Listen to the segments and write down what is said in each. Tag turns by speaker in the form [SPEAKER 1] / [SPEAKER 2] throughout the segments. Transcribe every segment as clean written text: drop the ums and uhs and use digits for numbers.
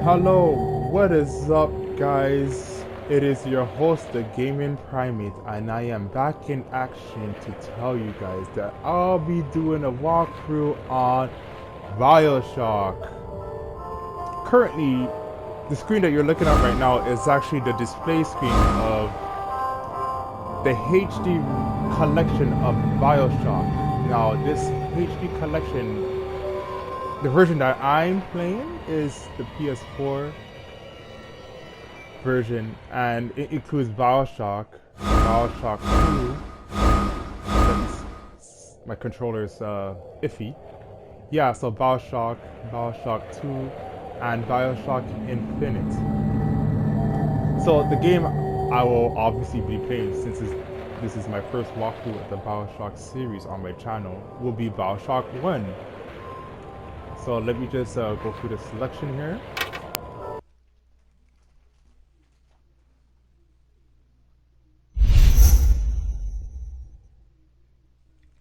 [SPEAKER 1] Hello, what is up, guys? It is your host, the Gaming Primate, and I am back in action to tell you guys that I'll be doing a walkthrough on Bioshock. Currently, the screen that you're looking at right now is actually the display screen of the HD collection of Bioshock. Now, this HD collection, the version that I'm playing is the PS4 version, and it includes Bioshock, Bioshock 2. My controller's iffy. Yeah, so Bioshock, Bioshock 2, and Bioshock Infinite. So the game I will obviously be playing, since this is my first walkthrough of the Bioshock series on my channel, will be Bioshock 1. So let me just go through the selection here.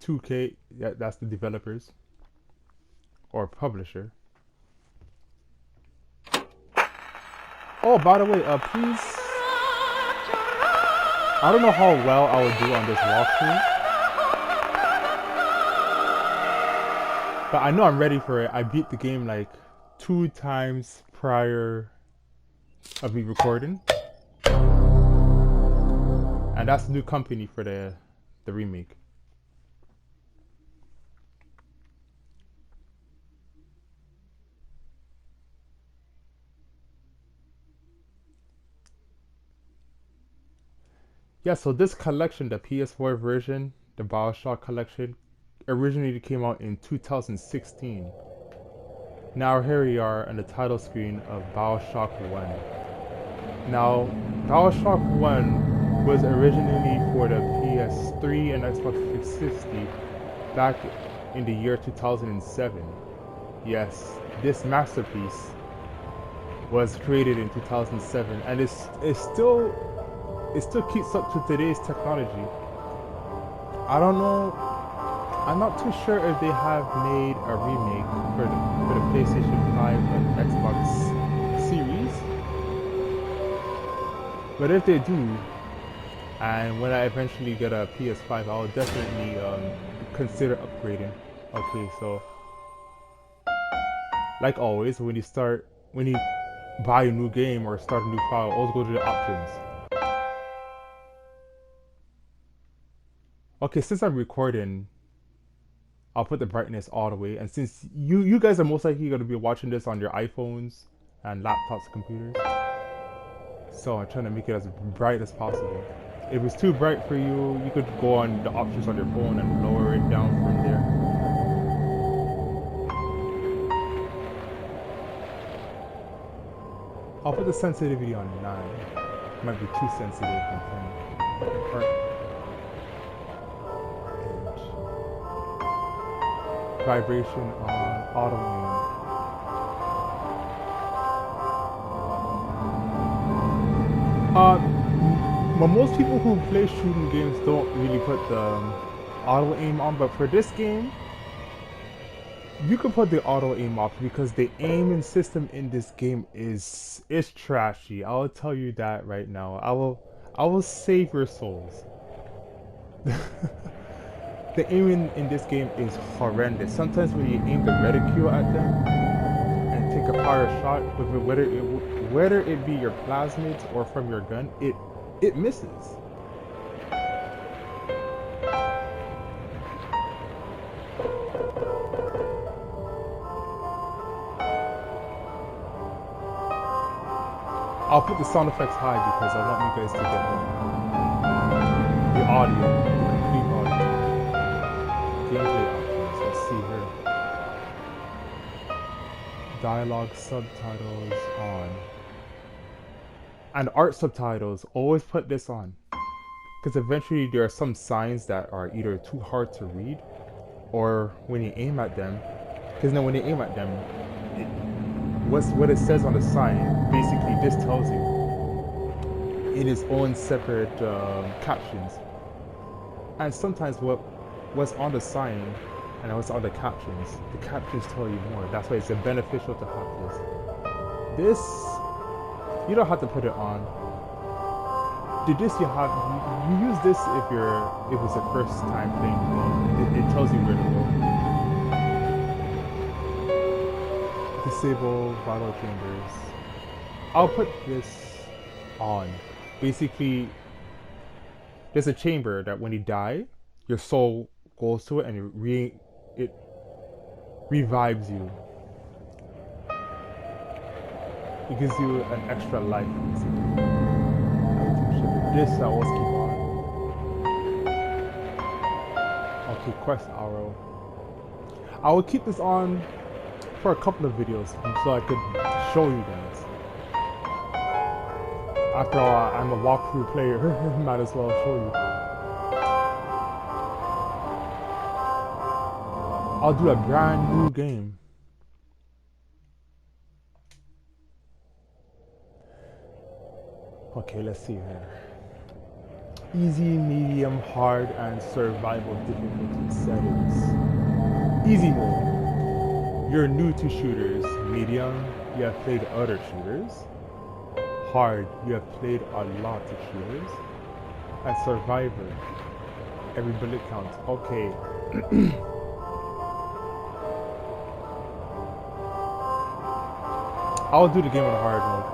[SPEAKER 1] $2K, yeah, that's the developers or publisher. Oh, by the way, please, I don't know how well I would do on this walkthrough, but I know I'm ready for it. I beat the game like 2 times prior of me recording, and that's the new company for the remake. Yeah, so this collection, the PS4 version, the Bioshock collection, originally came out in 2016. Now here we are on the title screen of Bioshock 1. Now, Bioshock 1 was originally for the PS3 and Xbox 360 back in the year 2007. Yes, this masterpiece was created in 2007, and it still keeps up to today's technology. I don't know. I'm not too sure if they have made a remake for the PlayStation 5 and Xbox Series. But if they do, and when I eventually get a PS5, I'll definitely consider upgrading. Okay, so like always, when you buy a new game or start a new file, always go to the options. Okay, since I'm recording, I'll put the brightness all the way. And since you guys are most likely going to be watching this on your iPhones and laptops, computers, so I'm trying to make it as bright as possible. If it's too bright for you, you could go on the options on your phone and lower it down from there. I'll put the sensitivity on 9. It might be too sensitive in 10. Vibration on auto aim. Well, most people who play shooting games don't really put the auto aim on, but for this game, you can put the auto aim off because the aiming system in this game is trashy. I'll tell you that right now. I will save your souls. The aiming in this game is horrendous. Sometimes when you aim the reticule at them and take a fire shot, whether it be your plasmids or from your gun, it misses. I'll put the sound effects high because I want you guys to get the audio, the complete audio. Gameplay options, let's see here. Dialogue subtitles on. And art subtitles, always put this on. Because eventually there are some signs that are either too hard to read, or when you aim at them, because now when you aim at them, what it says on the sign, basically this tells you in its own separate captions. And sometimes what's on the sign and what's on the captions tell you more. That's why it's beneficial to have this. This, you don't have to put it on. This you have, you use this if it's your first time playing the game. It tells you where to go. Disable vital chambers. I'll put this on. Basically, there's a chamber that when you die, your soul goes to it and it revives you. It gives you an extra life. This I always keep on. Okay, quest arrow. I will keep this on for a couple of videos so I could show you guys. After all, I'm a walkthrough player. Might as well show you. I'll do a brand new game. Okay, let's see here. Easy, medium, hard, and survival difficulty settings. Easy mode. You're new to shooters. Medium, you have played other shooters. Hard, you have played a lot of shooters. And survivor, every bullet counts. Okay. I'll do the game on hard mode.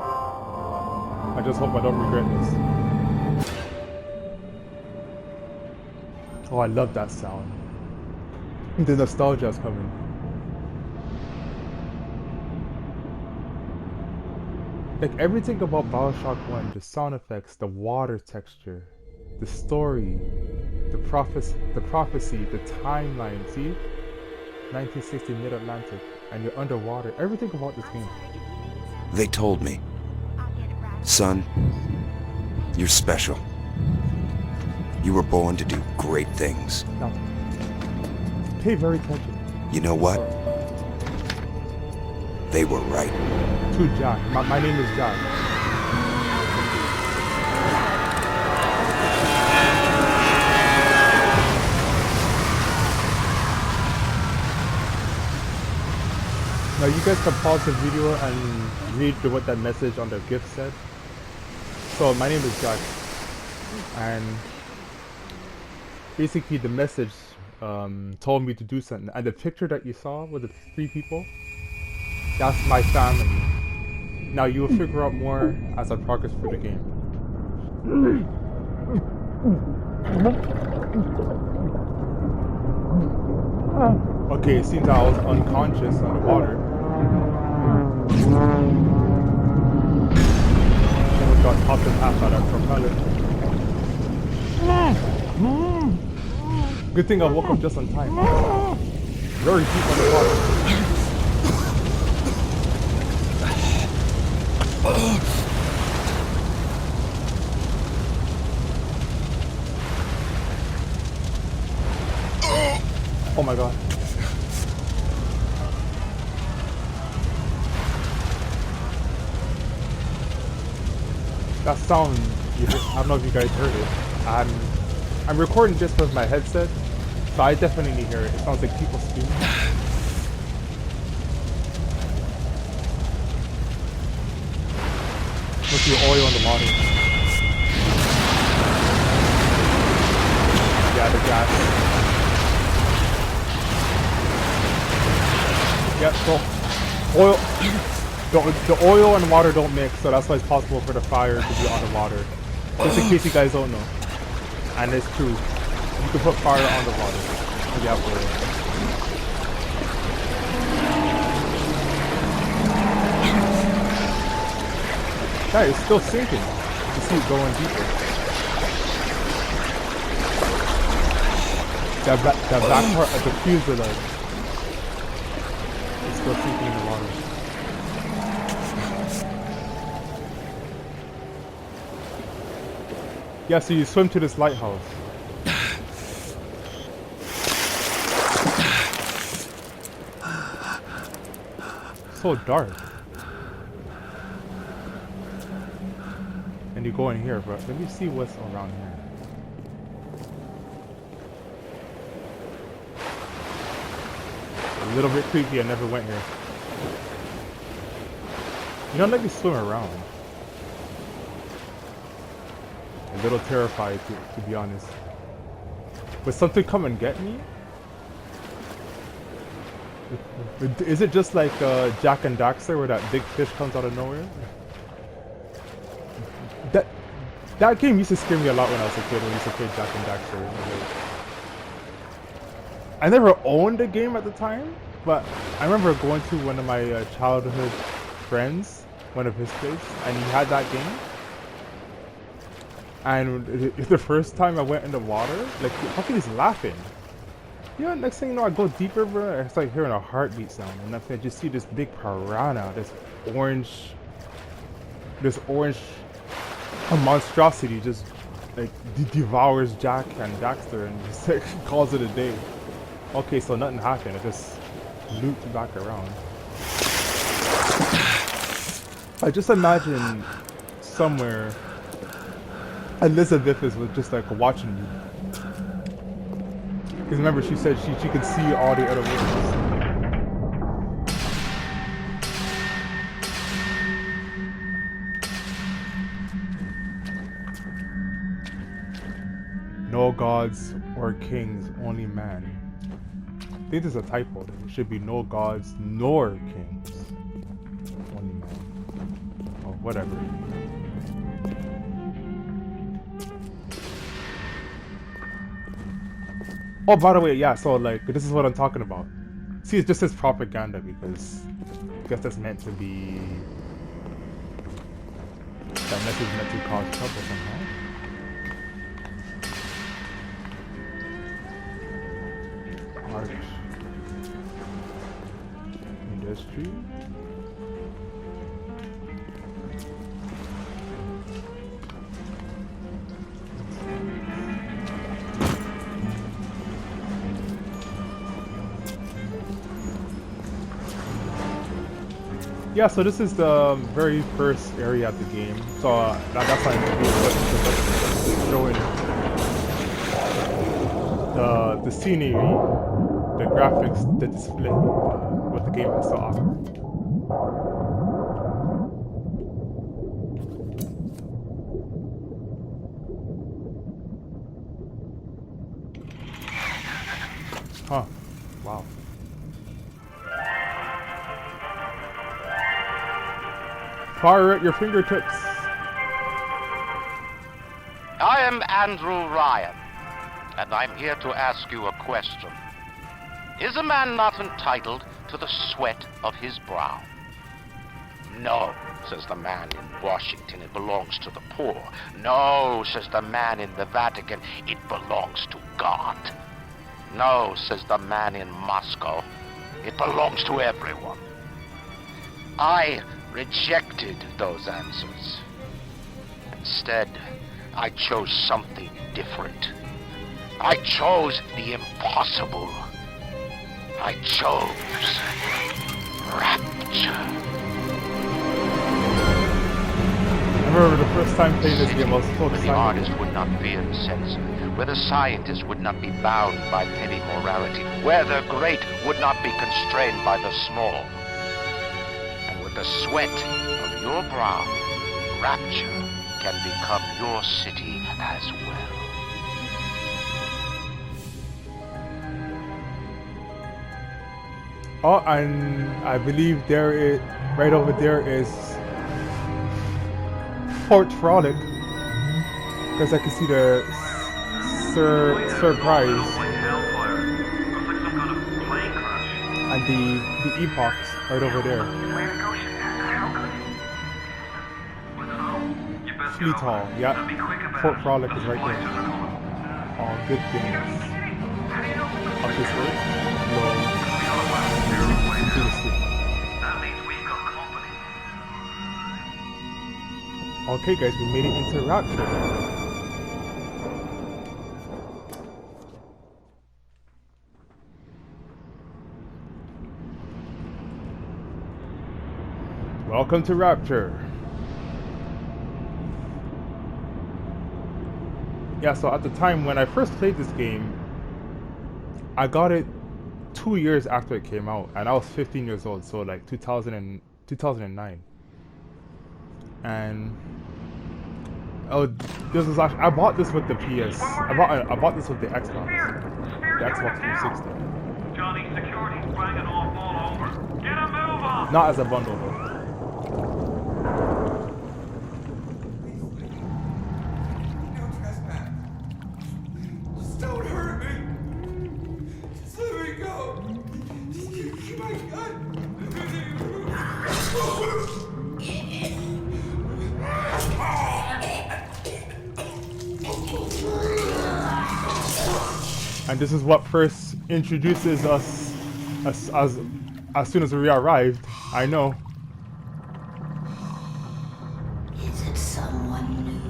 [SPEAKER 1] I just hope I don't regret this. Oh, I love that sound. The nostalgia is coming. Like everything about Bioshock 1, the sound effects, the water texture, the story, the prophecy, the timeline, see? 1960 Mid-Atlantic, and you're underwater, everything about this game.
[SPEAKER 2] They told me, son, you're special. You were born to do great things.
[SPEAKER 1] Now, pay very attention.
[SPEAKER 2] You know what? They were right.
[SPEAKER 1] To Jack. My name is Jack. Now you guys can pause the video and read what that message on the gift said. So my name is Jack, and basically the message told me to do something, and the picture that you saw with the 3 people, that's my family. Now you will figure out more as I progress through the game. Okay, it seems I was unconscious underwater. Almost got popped in half by that propeller. Good thing I woke up just on time. Very deep underwater. Oh my god. That sound, I don't know if you guys heard it. I'm recording just with my headset, so I definitely hear it. It sounds like people screaming. With the oil in the water. Yeah, the gas. Yeah, so oil, the oil and water don't mix, so that's why it's possible for the fire to be on the water. Just in case you guys don't know. And it's true. You can put fire on the water if you have oil. Yeah, it's still sinking. You see it going deeper. That back part of the fuselage is still sinking in the water. Yeah, so you swim to this lighthouse. So dark. And you go in here, bro. Let me see what's around here. A little bit creepy, I never went here. You don't let me swim around. A little terrified, to be honest. Would something come and get me? Is it just like Jack and Daxter, where that big fish comes out of nowhere? That game used to scare me a lot when I was a kid, when I used to play Jack and Daxter. I never owned the game at the time, but I remember going to one of my childhood friends, one of his places, and he had that game. And the first time I went in the water, like, how can he's laughing? You know, next thing you know, I go deeper, bro. It's like hearing a heartbeat sound, and I just see this big piranha, this orange a monstrosity, just like devours Jack and Daxter, and just like calls it a day. Okay, so nothing happened. It just looped back around. I just imagine somewhere Elizabeth was just like watching you. Because remember, she said she could see all the other worlds. No gods or kings, only man. I think there's a typo there. It should be no gods nor kings, only man. Oh, whatever. Oh, by the way, yeah, so like, this is what I'm talking about. See, it just says propaganda because I guess that's meant to be... that message is meant to cause trouble somehow. Art. Industry. Yeah, so this is the very first area of the game. So that's why I'm showing the scenery, the graphics, the display, what the game has to offer. Huh. Wow. Fire at your fingertips.
[SPEAKER 3] I am Andrew Ryan, and I'm here to ask you a question. Is a man not entitled to the sweat of his brow? No, says the man in Washington, it belongs to the poor. No, says the man in the Vatican, it belongs to God. No, says the man in Moscow, it belongs to everyone. I rejected those answers. Instead, I chose something different. I chose the impossible. I chose Rapture.
[SPEAKER 1] I remember the first time playing this game, I was so
[SPEAKER 3] where the
[SPEAKER 1] excited.
[SPEAKER 3] artist would not fear the censor, where the scientist would not be bound by petty morality, where the great would not be constrained by the small. With the sweat of your brow, Rapture can become your city as well.
[SPEAKER 1] Oh, and I believe there is, right over there is Fort Frolic, because I can see the surprise and the epochs right over there. Fleet Hall, yeah. Fort Frolic is right there. All good things. Up this way. Go into the city. Okay guys, we made it into Rapture. Welcome to Rapture. Yeah, so at the time when I first played this game, I got it 2 years after it came out, and I was 15 years old, so like 2009. And oh, this was actually, I bought this with the PS. I bought this with the Xbox. The Xbox 360.
[SPEAKER 4] Johnny, security's banging off all over. Get a move on!
[SPEAKER 1] Not as a bundle though.
[SPEAKER 5] No trespass. Just don't hurt me. Just let me go. Just keep my gun.
[SPEAKER 1] And this is what first introduces us as soon as we arrived. I know.
[SPEAKER 6] Is it someone new?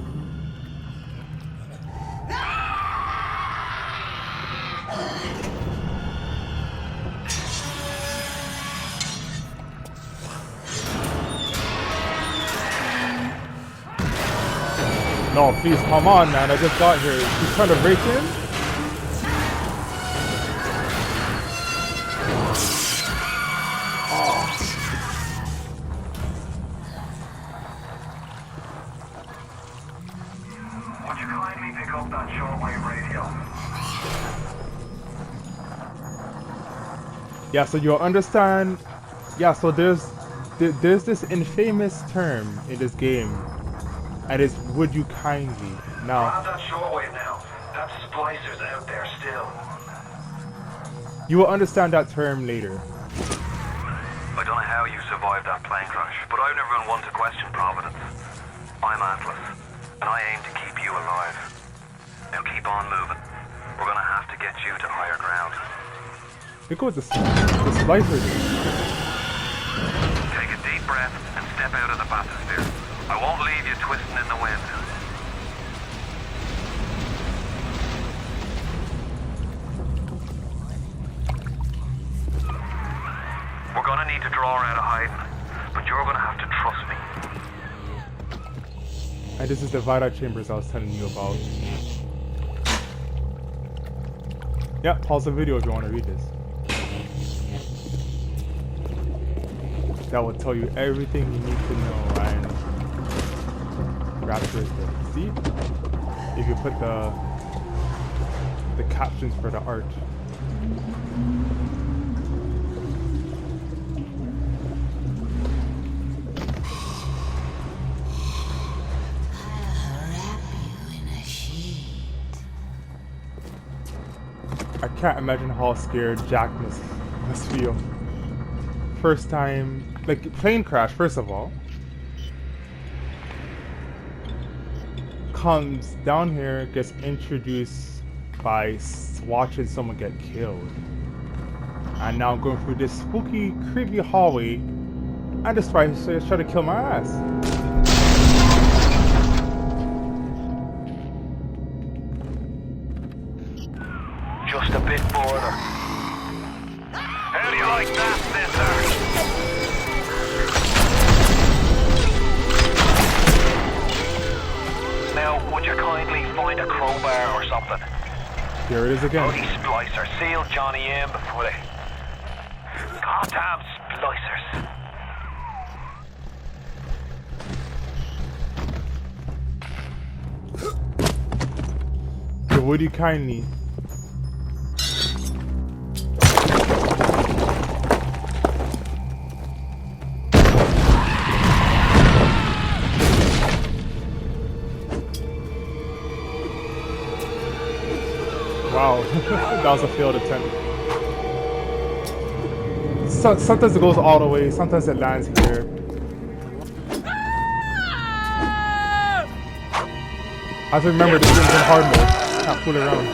[SPEAKER 1] No, please, come on, man. I just got here. He's trying to break in?
[SPEAKER 4] Would you kindly pick up that shortwave radio?
[SPEAKER 1] Yeah, so you'll understand. Yeah, so there's this infamous term in this game, and it's "would you kindly." Now,
[SPEAKER 4] Grab that shortwave now. That splicer's out there still.
[SPEAKER 1] you will understand that term later.
[SPEAKER 4] I don't know how you survived that plane crash, but I've never been one to question Providence. I'm Atlas, and I aim to keep you alive. Now keep on moving. We're gonna have to get you to higher ground.
[SPEAKER 1] Look what the splicer did.
[SPEAKER 4] Take a deep breath and step out of the bathysphere. I won't leave you twisting in the wind. We're gonna need to draw her out of hiding, but you're gonna have to trust me.
[SPEAKER 1] And this is the Vita chambers I was telling you about. Yeah, pause the video if you want to read this. That will tell you everything you need to know, and Rapture is there. See? If you put the captions for the art. I can't imagine how scared Jack must feel. First time, like plane crash, first of all. Comes down here, gets introduced by watching someone get killed. And now going through this spooky, creepy hallway, and the spiders try to kill my ass.
[SPEAKER 4] Just a bit further. How do you like that, Mister? Now, would you kindly find a crowbar or something?
[SPEAKER 1] Here it is again.
[SPEAKER 4] Bloody splicer, seal Johnny in before they... Goddamn splicers.
[SPEAKER 1] So would you kindly... Wow, that was a failed attempt. Sometimes it goes all the way, sometimes it lands here. I have to remember this game's in hard mode. Can't fool around.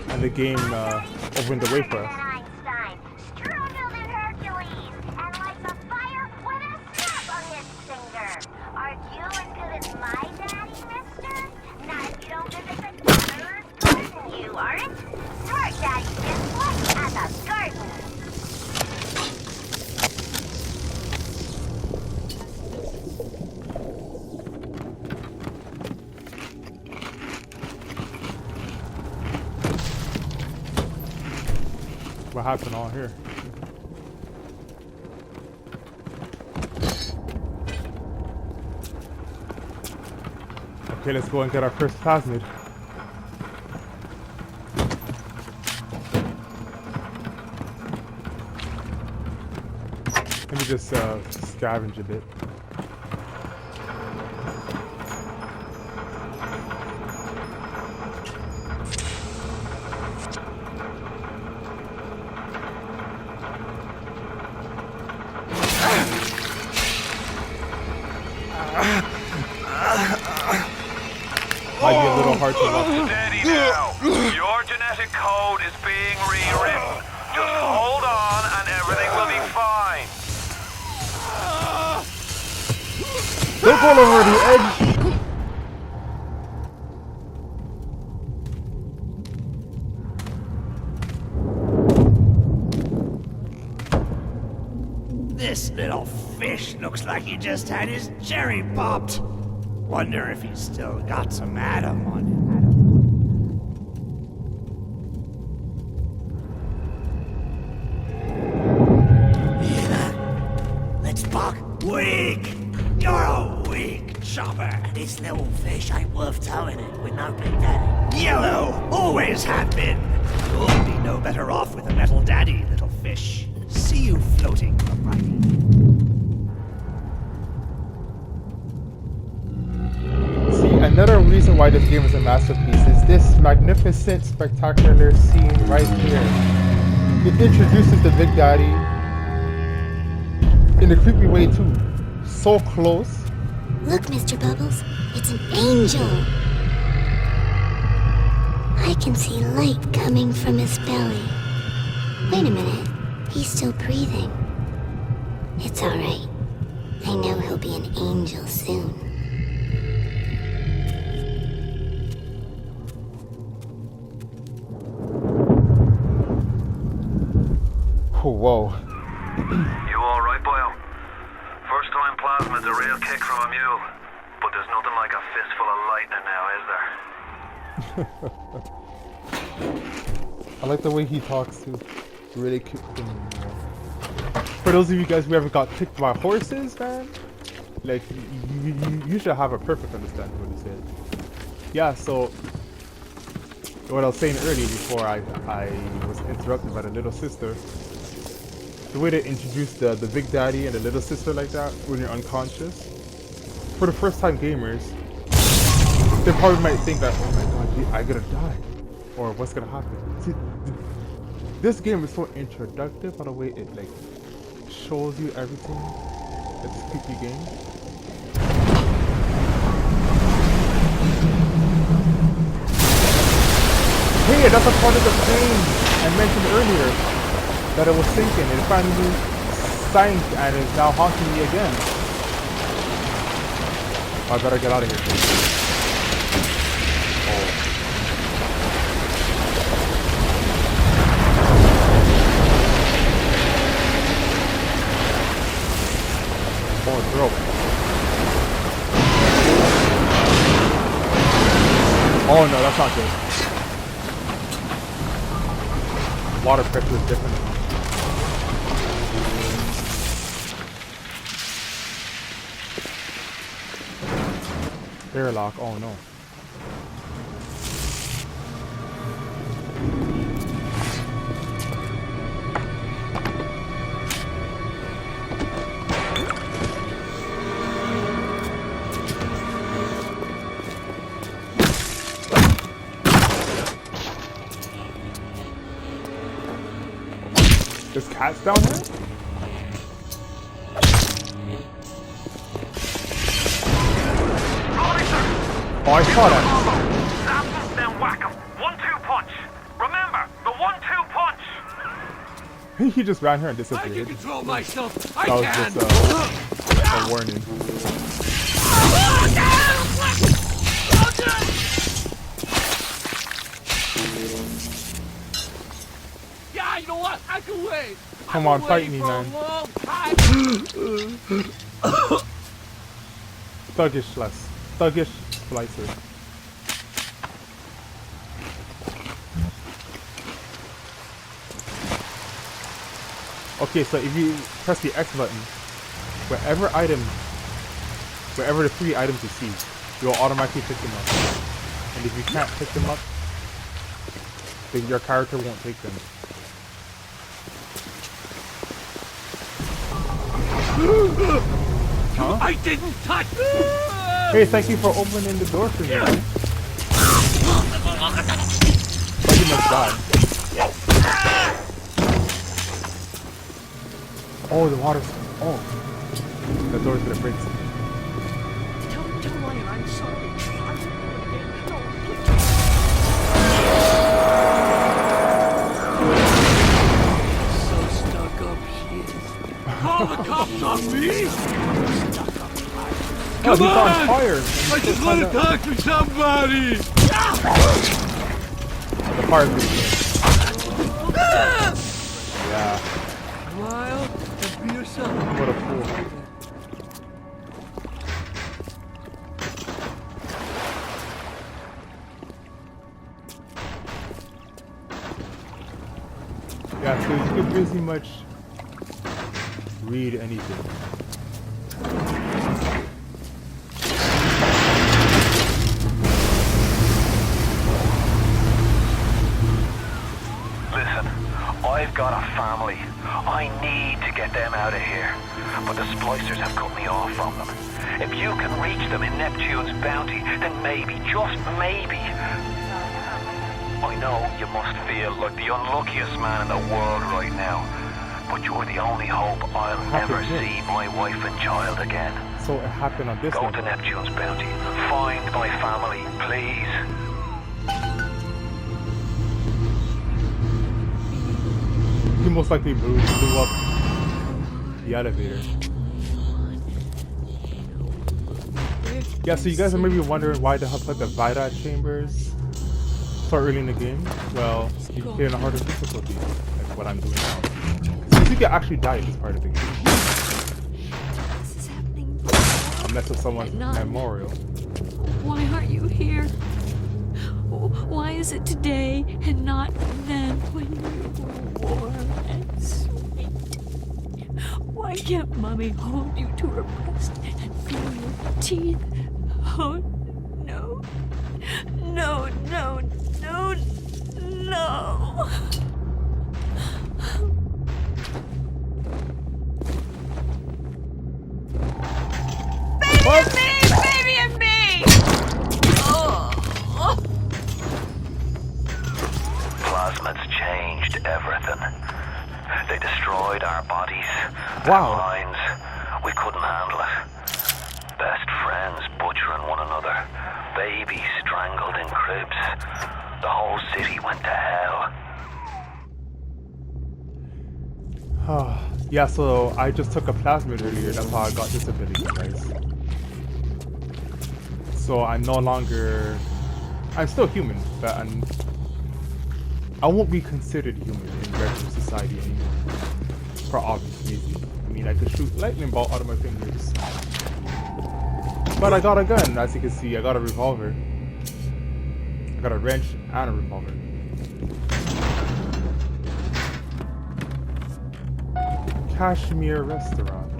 [SPEAKER 1] And the game opened the way for us.
[SPEAKER 7] Einstein, struggled in Hercules, and lights a fire with a snap on his finger. Are you as good as my daddy, mister? Not if you don't visit the Governor's garden, you aren't. Your daddy just works at the garden.
[SPEAKER 1] what happened all here. Okay, let's go and get our first plasmid. Let me just scavenge a bit. Might be a little hard to walk.
[SPEAKER 4] Steady now. Your genetic code is being rewritten. Just hold on and everything will be fine.
[SPEAKER 1] Don't go over the edge!
[SPEAKER 8] This little fish looks like he just had his cherry popped. Wonder if he's still got some Adam on him. Let's buck. Weak! You're a weak chopper.
[SPEAKER 6] This little fish ain't worth towing it with no big daddy.
[SPEAKER 8] Yellow, always have been. You'll be no better off with a metal daddy, little fish. See you floating, alrighty.
[SPEAKER 1] See, another reason why this game is a masterpiece is this magnificent, spectacular scene right here. It introduces the Big Daddy in a creepy way too. So close.
[SPEAKER 9] Look, Mr. Bubbles, it's an angel. I can see light coming from his belly. Wait a minute, he's still breathing. It's alright. I know he'll be an angel soon.
[SPEAKER 1] Oh, whoa.
[SPEAKER 4] You alright, boyo? First time plasmid's a real kick from a mule. But there's nothing like a fistful of lightning now, is there?
[SPEAKER 1] I like the way he talks too. Really kicked him. For those of you guys who ever got kicked by horses, man, like you should have a perfect understanding of what he said. Yeah, so what I was saying earlier before I was interrupted by the little sister. The way they introduced the Big Daddy and the little sister like that when you're unconscious. For the first time gamers, they probably might think that, oh my god, gee, I'm gonna die. Or what's gonna happen. See, this game is so introductive by the way it like shows you everything. It's a creepy game. Hey, that's a part of the plane I mentioned earlier. That it was sinking, and it finally sank and is now haunting me again. I better get out of here. Oh, it's broke. Oh no, that's not good. Water pressure is different. Airlock, oh no. There's cats down here? Oh, I saw that.
[SPEAKER 4] Snap him, then whack him. 1-2 punch. Remember, the 1-2 punch.
[SPEAKER 1] He just ran here and disappeared.
[SPEAKER 5] I can control myself.
[SPEAKER 1] That was just a warning.
[SPEAKER 5] Yeah, you know what? I can wait.
[SPEAKER 1] Come on, fight me, man. Thuggish less. Thuggish slicer. Okay, so if you press the X button, wherever the 3 items you see, you'll automatically pick them up. And if you can't pick them up, then your character won't take them.
[SPEAKER 8] Huh? I didn't touch.
[SPEAKER 1] Hey, thank you for opening the door for me. But you must die. Oh, the water's. Oh, the door's gonna break.
[SPEAKER 6] Don't worry, I'm sorry. So stuck up she is.
[SPEAKER 8] Call the cops on me!
[SPEAKER 1] Oh, he's on fire!
[SPEAKER 8] I just want to talk to somebody!
[SPEAKER 1] The fire's really good. Yeah.
[SPEAKER 8] Smile and be yourself.
[SPEAKER 1] What a fool. Yeah, so you can pretty much read anything.
[SPEAKER 4] Listen, I've got a family. I need to get them out of here. But the splicers have cut me off from them. If you can reach them in Neptune's bounty, then maybe, just maybe. I know you must feel like the unluckiest man in the world right now. But you're the only hope I'll never see my wife and child again.
[SPEAKER 1] So it happened on this
[SPEAKER 4] Go
[SPEAKER 1] level.
[SPEAKER 4] to Neptune's bounty. Find my family, please.
[SPEAKER 1] He most likely blew up the elevator. Yeah, so you guys are maybe wondering why the hell put the Vida chambers so early in the game. Well, you can play in a harder difficulty, like what I'm doing now. So you can actually die in this part of the game.
[SPEAKER 10] This is happening.
[SPEAKER 1] Unless it's someone's memorial.
[SPEAKER 10] Why aren't you here? Why is it today and not then when you were warm and sweet? Why can't Mommy hold you to her breast and feel your teeth? Oh, no. No, no, no, no. Baby and me!
[SPEAKER 4] Plasmids changed everything. They destroyed our bodies,
[SPEAKER 1] Wow.
[SPEAKER 4] our minds. We couldn't handle it. Best friends butchering one another. Babies strangled in cribs. The whole city went to hell.
[SPEAKER 1] Yeah, so I just took a plasmid earlier. That's how I got this ability, guys. So I'm no longer... I'm still human, but I won't be considered human in regular society anymore. For obvious reasons. I mean, I could shoot lightning bolt out of my fingers. But I got a gun, as you can see. I got a revolver. I got a wrench and a revolver. Kashmir restaurant.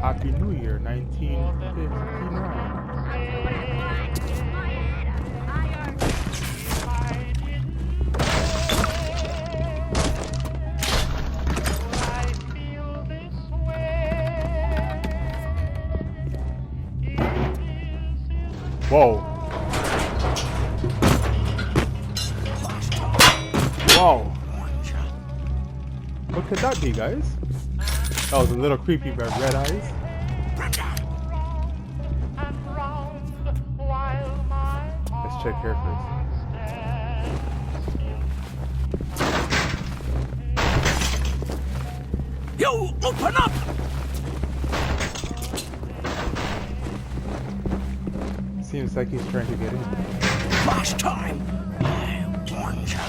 [SPEAKER 1] Happy New Year, 1959. Whoa. Whoa. What could that be, guys? That was a little creepy, but red eyes. Let's check here first.
[SPEAKER 8] You open up!
[SPEAKER 1] Seems like he's trying to get in.
[SPEAKER 8] Last time, I warned you.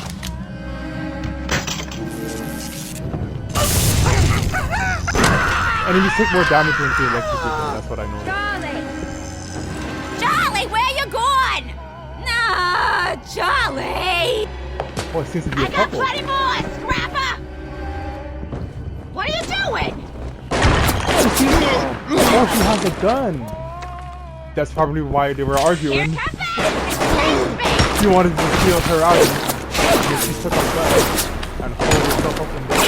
[SPEAKER 1] Enemies take more damage when they electrocute, that's what I know.
[SPEAKER 10] Charlie, where you going? No! Charlie!
[SPEAKER 1] Oh, it seems to be a
[SPEAKER 10] I got
[SPEAKER 1] couple.
[SPEAKER 10] plenty more, Scrapper! What are you doing?
[SPEAKER 1] Oh, she has a gun. That's probably why they were arguing. She wanted to steal her out. And she took a gun and pulled herself up in there.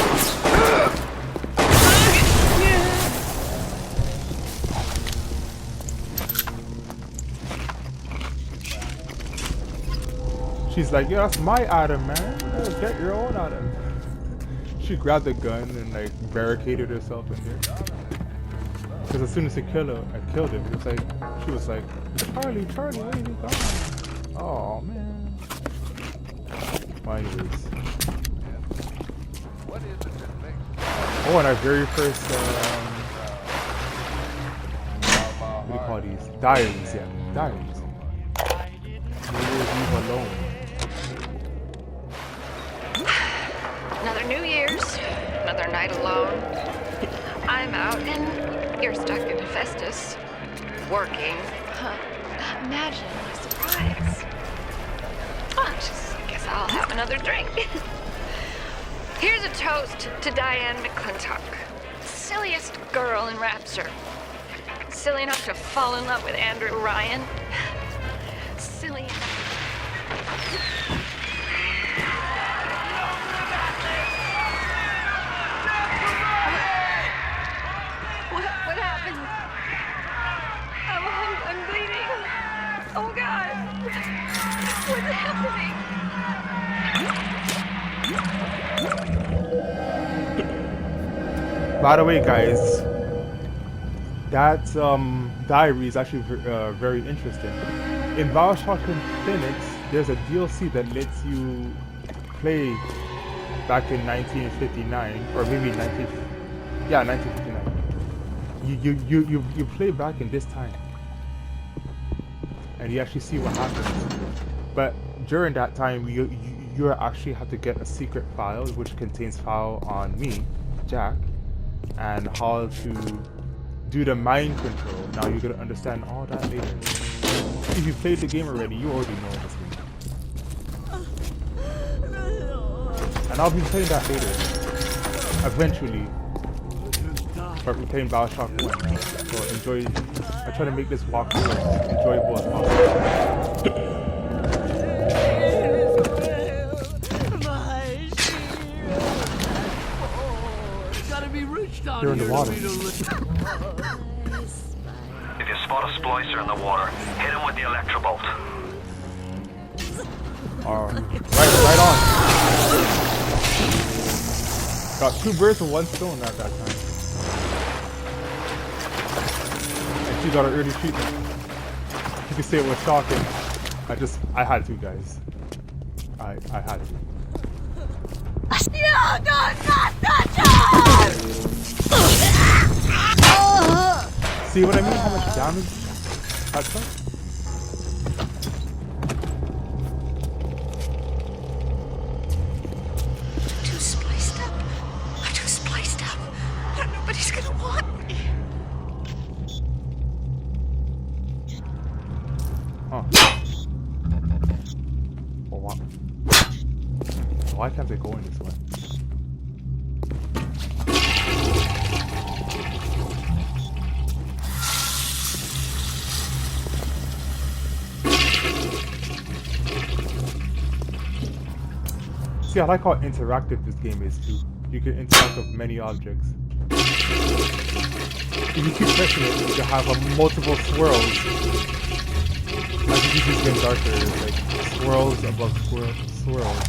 [SPEAKER 1] She's like, yeah, that's my Adam, man. Get your own Adam. She grabbed the gun and like barricaded herself in there. Because as soon as I killed him, it was like, she was like, Charlie, where are you going? Oh man. Well, anyways. Oh, and our very first, what do you call these? Diaries, yeah, diaries. Maybe leave alone.
[SPEAKER 11] Another New Year's, another night alone. I'm out and you're stuck in Hephaestus, working. Huh. Imagine my surprise. Oh, I guess I'll have another drink. Here's a toast to Diane McClintock, silliest girl in Rapture. Silly enough to fall in love with Andrew Ryan. Silly enough. What happened? I'm bleeding. Oh God. What's happening?
[SPEAKER 1] By the way, guys, that diary is actually very interesting. In Bioshock Infinite, there's a DLC that lets you play back in 1959, or maybe 1959. You play back in this time, and you actually see what happens. But during that time, you actually have to get a secret file, which contains file on me, Jack, and how to do the mind control. Now you're gonna understand all that later. If you played the game already, you already know this game. And I'll be playing that later. Eventually. But we're playing Bioshock 1. So enjoy. I try to make this walkthrough as enjoyable as possible. You're in the water.
[SPEAKER 4] If you spot a splicer in the water, hit him with the electrobolt.
[SPEAKER 1] Right on. Got 2 birds with 1 stone at that time. And she got an early treatment. You can say it was shocking. I had to, guys. I had to.
[SPEAKER 10] No, not touch us!
[SPEAKER 1] See what I mean? How much damage that does?
[SPEAKER 10] I'm too spliced up. Nobody's gonna want me.
[SPEAKER 1] Huh. Oh, wow. Why can't they go in this way? See, I like how interactive this game is too. You can interact with many objects. If you keep pressing it, you can have multiple swirls. As the PC's getting darker, it's like swirls above swirls.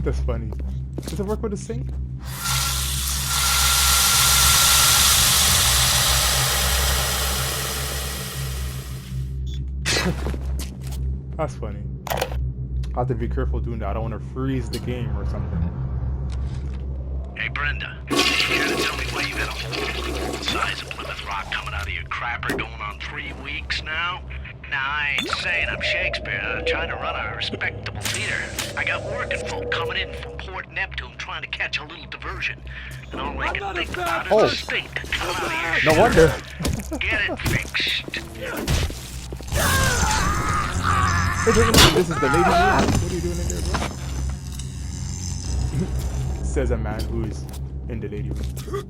[SPEAKER 1] That's funny. Does it work with the sync? That's funny. I have to be careful doing that. I don't want to freeze the game or something.
[SPEAKER 8] Hey, Brenda, you care to tell me why you got a hole the size of Plymouth Rock coming out of your crapper going on 3 weeks now? Now, I ain't saying I'm Shakespeare. I'm trying to run a respectable theater. I got working folk coming in from Port Neptune trying to catch a little diversion. And all I can think about is a stink coming out of your
[SPEAKER 1] No wonder.
[SPEAKER 8] Get it fixed.
[SPEAKER 1] This is the lady room. What are you doing in there, bro? Says a man who is in the lady room.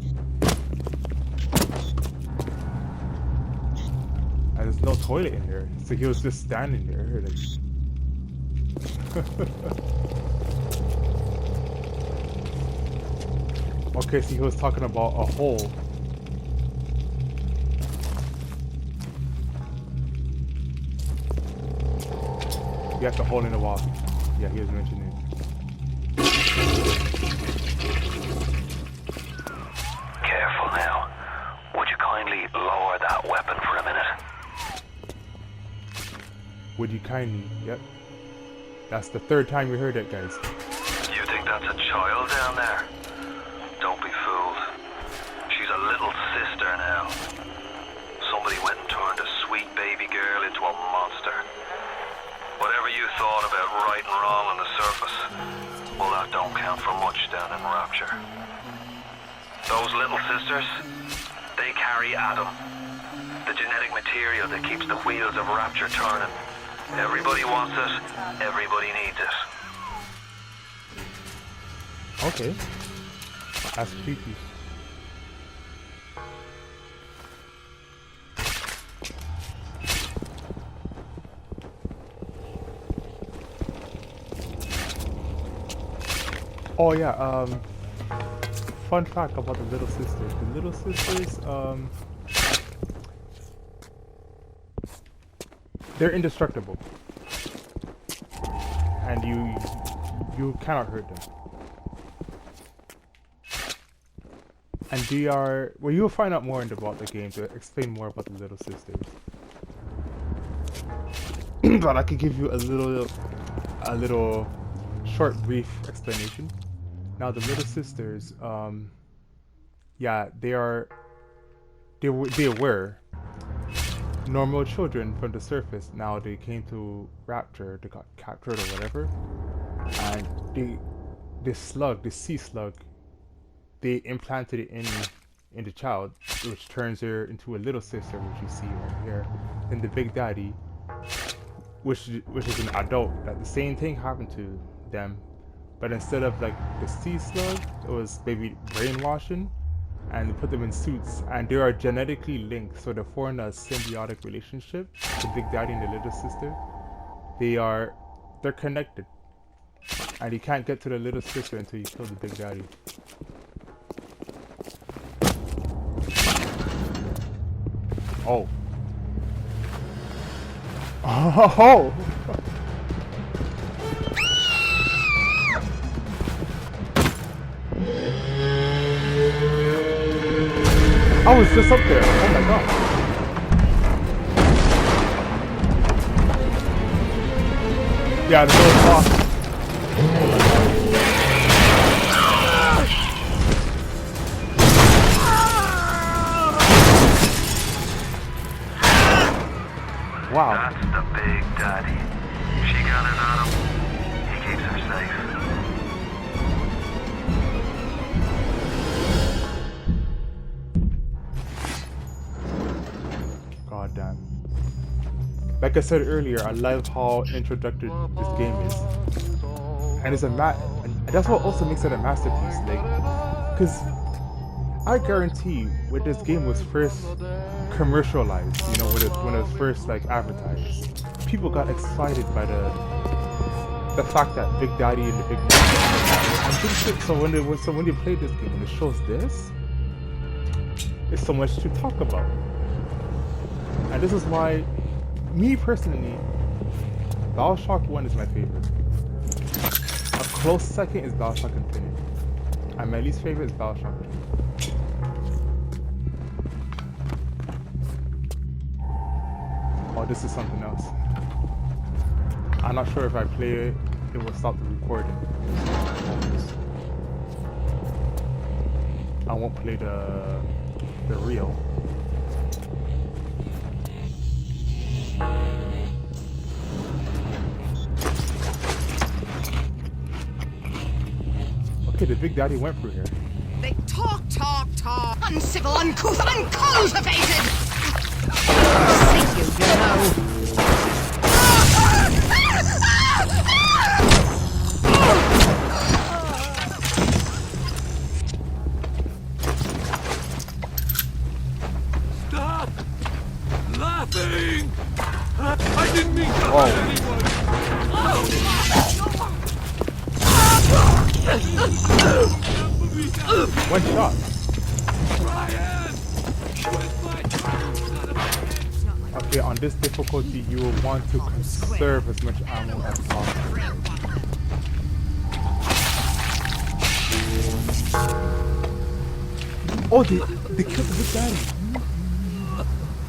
[SPEAKER 1] And there's no toilet in there, so he was just standing there. Like... Okay, so he was talking about a hole. You have the hole in the wall. Yeah, he was mentioning it.
[SPEAKER 4] Careful now. Would you kindly lower that weapon for a minute?
[SPEAKER 1] Would you kindly? Yep. That's the third time we heard that, guys.
[SPEAKER 4] You think that's a child down there? Don't be fooled. She's a little sister now. Somebody went and turned a sweet baby girl into a monster. Whatever you thought about right and wrong on the surface, well, that don't count for much down in Rapture. Those little sisters, they carry Adam, the genetic material that keeps the wheels of Rapture turning. Everybody wants it, everybody needs it.
[SPEAKER 1] Okay. That's creepy. Oh yeah, fun fact about the little sisters. The little sisters, they're indestructible. And you cannot hurt them. And they are, well, you'll find out more about the game to explain more about the little sisters. But I could give you a little short, brief explanation. Now, the little sisters, yeah, they were normal children from the surface. Now they came to Rapture, they got captured or whatever, and this sea slug, they implanted it in the child, which turns her into a little sister, which you see right here. And the Big Daddy, which is an adult, that the same thing happened to them, but instead of like the sea slug, it was maybe brainwashing, and they put them in suits, and they are genetically linked, so they form a symbiotic relationship. The Big Daddy and the little sister, they're connected, and you can't get to the little sister until you kill the Big Daddy. Oh. Oh! I was just up there. Oh my god. Yeah, the little boss. Wow.
[SPEAKER 4] That's the Big Daddy. She got it on him. He keeps her safe.
[SPEAKER 1] God damn. Like I said earlier, I love how introductory this game is. And it's and that's what also makes it a masterpiece. Like, cause I guarantee when this game was first commercialized, you know, when it was first like advertised, people got excited by the fact that Big Daddy and the Big Daddy. So when they play this game and it shows this, it's so much to talk about. And this is why, me personally, Bioshock 1 is my favorite. A close second is Bioshock Infinite. And my least favorite is Bioshock 2. Oh, this is something else. I'm not sure if I play it, it will stop the recording. I won't play the reel. Okay, the Big Daddy went through here.
[SPEAKER 12] They talk. Uncivil, uncouth, uncultivated! I see you know.
[SPEAKER 5] didn't mean to hurt anyone!
[SPEAKER 1] One shot. Okay, on this difficulty, you will want to conserve as much ammo as possible. Oh, they killed the big daddy.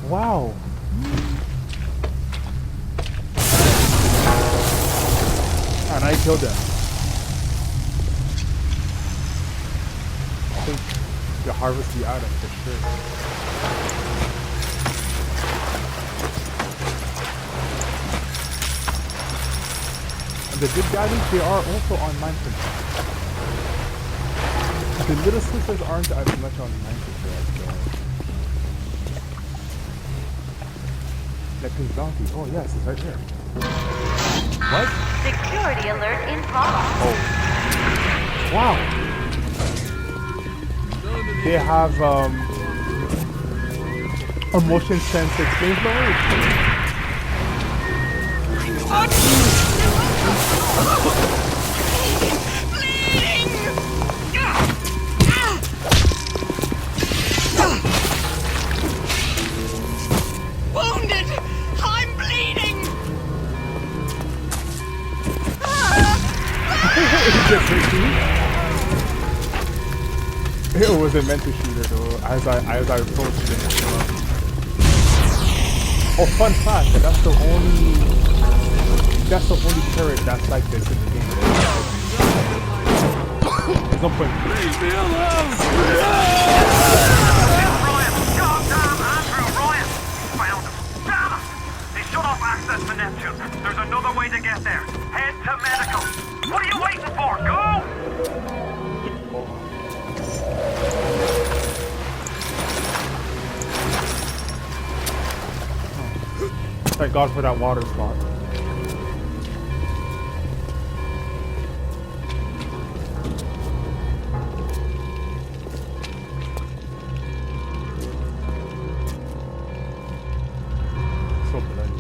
[SPEAKER 1] Wow. And I killed them. I think you harvest the item for sure. And the big daddies, they are also on 9%. The little sisters aren't as much on 9%. Next bounty. Oh yes, it's right here. What?
[SPEAKER 7] Security alert in progress.
[SPEAKER 1] Oh. Wow. They have a motion sensor flamethrower.
[SPEAKER 12] Wounded! I'm bleeding!
[SPEAKER 1] It wasn't meant to shoot her though, as I approached it. Oh, fun fact, that's the only turret that's like this in the game. There's no point.
[SPEAKER 5] Leave me alone!
[SPEAKER 4] Ryan! Goddamn Andrew! Ryan! Found him! Damn it! They shut off access to Neptune. There's another way to get there. Head to medical. What are you waiting for? Go!
[SPEAKER 1] Thank God for that water spot. So bloody.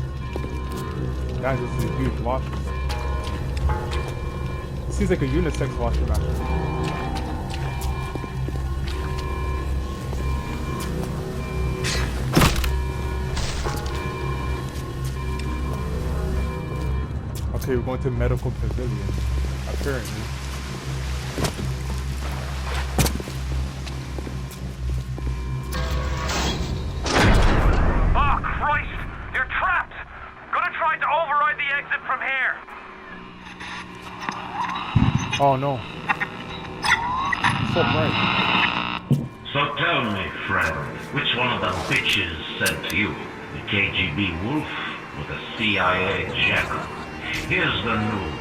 [SPEAKER 1] Guys, this is a huge washer. It seems like a unisex washer actually. Okay, we're going to medical pavilion, apparently.
[SPEAKER 4] Oh, Christ! You're trapped! Gonna try to override the exit from here.
[SPEAKER 1] Oh no. So bright.
[SPEAKER 8] So tell me, friend, which one of the bitches sent you? The KGB wolf or the CIA jackal? Here's the news.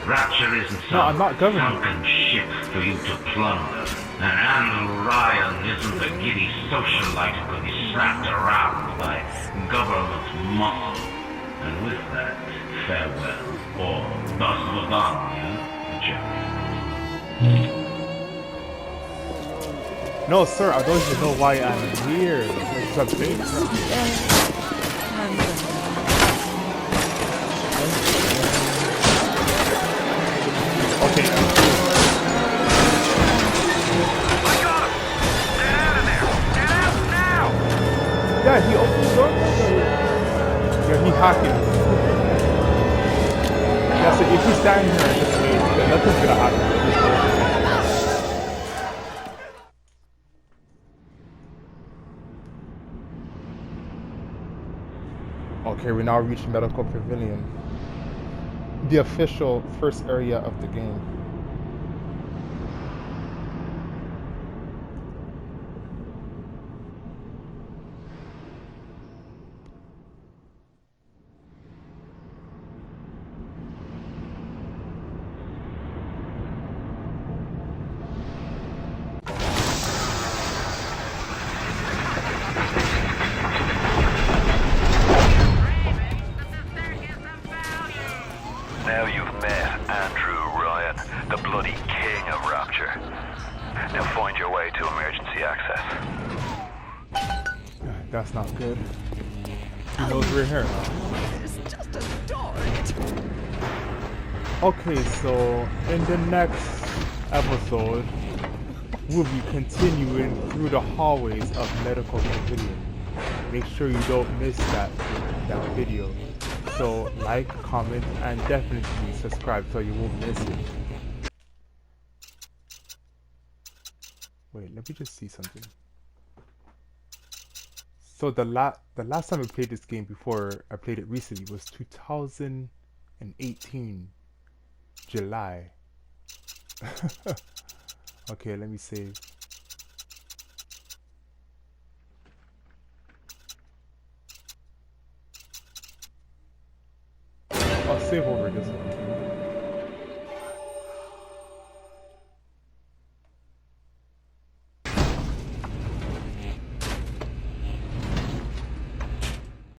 [SPEAKER 8] Rapture isn't
[SPEAKER 1] No, I'm
[SPEAKER 8] some
[SPEAKER 1] not government.
[SPEAKER 8] sunken ship for you to plunder. And Andrew Ryan isn't a giddy socialite who can be slapped around by government muscle. And with that, farewell. Or До свидания, Jack.
[SPEAKER 1] No, sir, I don't even know why I'm here. It's a big Okay.
[SPEAKER 4] I got him! Get out of there! Get out now!
[SPEAKER 1] Yeah, he opened the door. Yeah, he hacked it. Yeah, so if he's standing here and just wait, then nothing's gonna happen. Okay, we now reach Medical Pavilion, the official first area of the game.
[SPEAKER 4] Now you've met Andrew Ryan, the bloody king of Rapture. Now find your way to emergency access.
[SPEAKER 1] That's not good. He knows we're here now.
[SPEAKER 10] There's just
[SPEAKER 1] Okay, so in the next episode, we'll be continuing through the hallways of Medical Pavilion. Make sure you don't miss that video. So like, comment, and definitely subscribe so you won't miss it. Wait, let me just see something. So the last time I played this game before I played it recently was 2018 July. Okay, let me save. I'll save over this one.